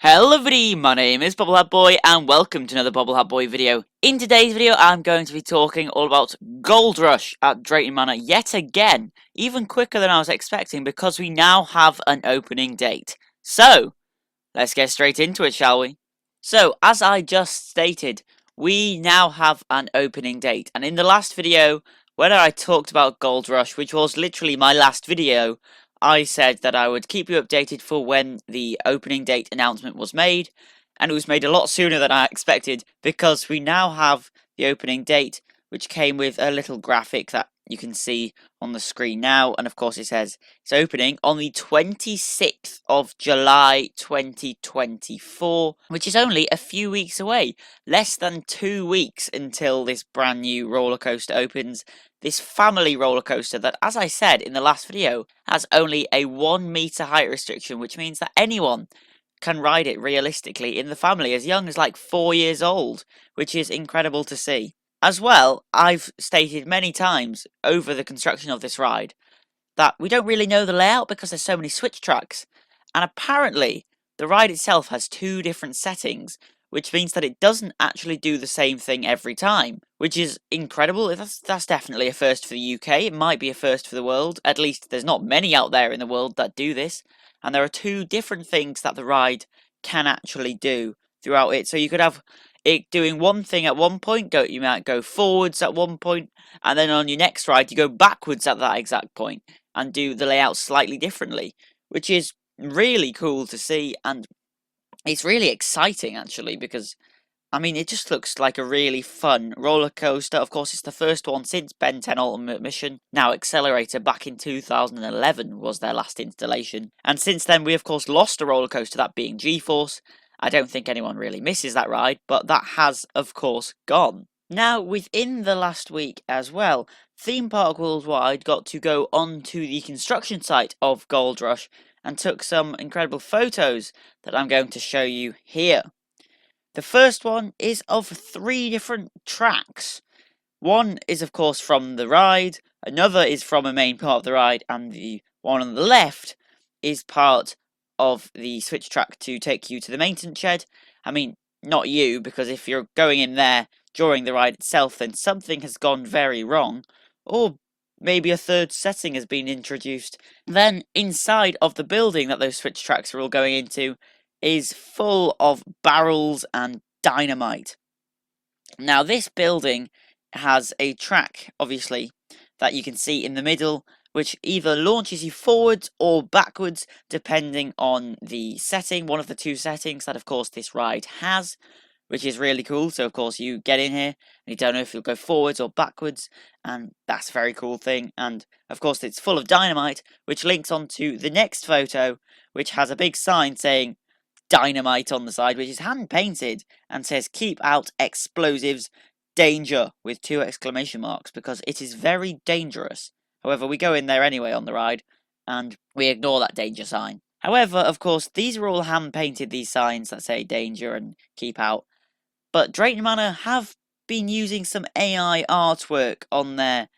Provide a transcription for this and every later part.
Hello everybody, my name is Bobblehead Boy and welcome to another Bobblehead Boy video. In today's video I'm going to be talking all about Gold Rush at Drayton Manor yet again, even quicker than I was expecting because we now have an opening date. So, let's get straight into it, shall we? So, as I just stated, we now have an opening date, and in the last video, when I talked about Gold Rush, which was literally my last video, I said that I would keep you updated for when the opening date announcement was made, and it was made a lot sooner than I expected, because we now have the opening date, which came with a little graphic that you can see on the screen now, and of course it says it's opening on the 26th of July 2024, which is only a few weeks away. Less than 2 weeks until this brand new roller coaster opens. This family roller coaster that, as I said in the last video, has only a 1 meter height restriction, which means that anyone can ride it realistically in the family as young as like 4 years old, which is incredible to see. As well, I've stated many times over the construction of this ride that we don't really know the layout because there's so many switch tracks, and apparently the ride itself has 2 different settings, which means that it doesn't actually do the same thing every time, which is incredible. That's definitely a first for the UK. It might be a first for the world. At least there's not many out there in the world that do this, and there are 2 different things that the ride can actually do throughout it. So you could have it doing one thing at one point, you might go forwards at one point, and then on your next ride you go backwards at that exact point and do the layout slightly differently, which is really cool to see, and it's really exciting actually, because I mean it just looks like a really fun roller coaster. Of course, it's the first one since Ben 10 Ultimate Mission. Now Accelerator back in 2011 was their last installation, and since then we of course lost a roller coaster, that being G-Force. I don't think anyone really misses that ride, but that has of course gone. Now, within the last week as well, Theme Park Worldwide got to go onto the construction site of Gold Rush and took some incredible photos that I'm going to show you here. The first one is of 3 different tracks. One is of course from the ride, another is from a main part of the ride, and the one on the left is part of the switch track to take you to the maintenance shed. I mean, not you, because if you're going in there during the ride itself, then something has gone very wrong, or maybe a third setting has been introduced. Then inside of the building that those switch tracks are all going into is full of barrels and dynamite. Now this building has a track, obviously, that you can see in the middle, which either launches you forwards or backwards depending on the setting, one of the 2 settings that of course this ride has, which is really cool. So of course you get in here and you don't know if you'll go forwards or backwards, and that's a very cool thing. And of course it's full of dynamite, which links onto the next photo, which has a big sign saying dynamite on the side, which is hand painted and says keep out explosives, danger, with 2 exclamation marks, because it is very dangerous. However, we go in there anyway on the ride and we ignore that danger sign. However, of course, these are all hand painted, these signs that say danger and keep out. But Drayton Manor have been using some AI artwork on their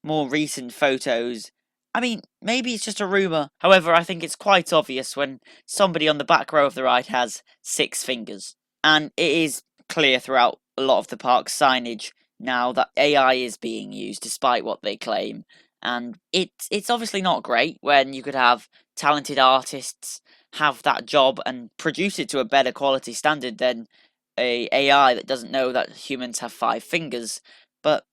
more recent photos. I mean, maybe it's just a rumour. However, I think it's quite obvious when somebody on the back row of the ride has 6 fingers. And it is clear throughout a lot of the park's signage now that AI is being used, despite what they claim. And it's obviously not great when you could have talented artists have that job and produce it to a better quality standard than a AI that doesn't know that humans have 5 fingers. But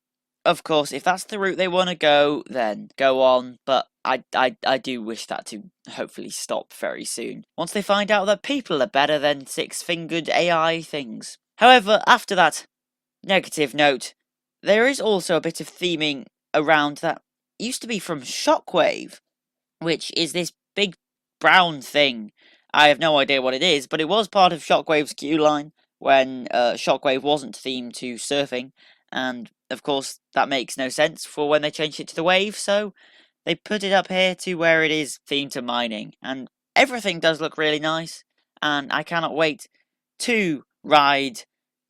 of course, if that's the route they want to go, then go on. But I do wish that to hopefully stop very soon, once they find out that people are better than 6-fingered AI things. However, after that negative note, there is also a bit of theming around that used to be from Shockwave, which is this big brown thing. I have no idea what it is, but it was part of Shockwave's queue line when Shockwave wasn't themed to surfing, and of course that makes no sense for when they changed it to the wave, so they put it up here to where it is themed to mining, and everything does look really nice, and I cannot wait to ride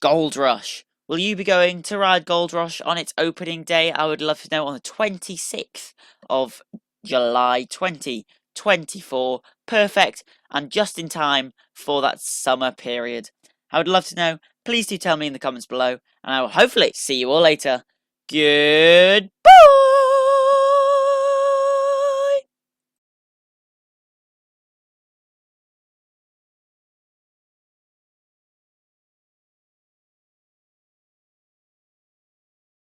Gold Rush. Will you be going to ride Gold Rush on its opening day? I would love to know, on the 26th of July 2024. perfect and just in time for that summer period? I would love to know. Please do tell me in the comments below, and I will hopefully see you all later. Good.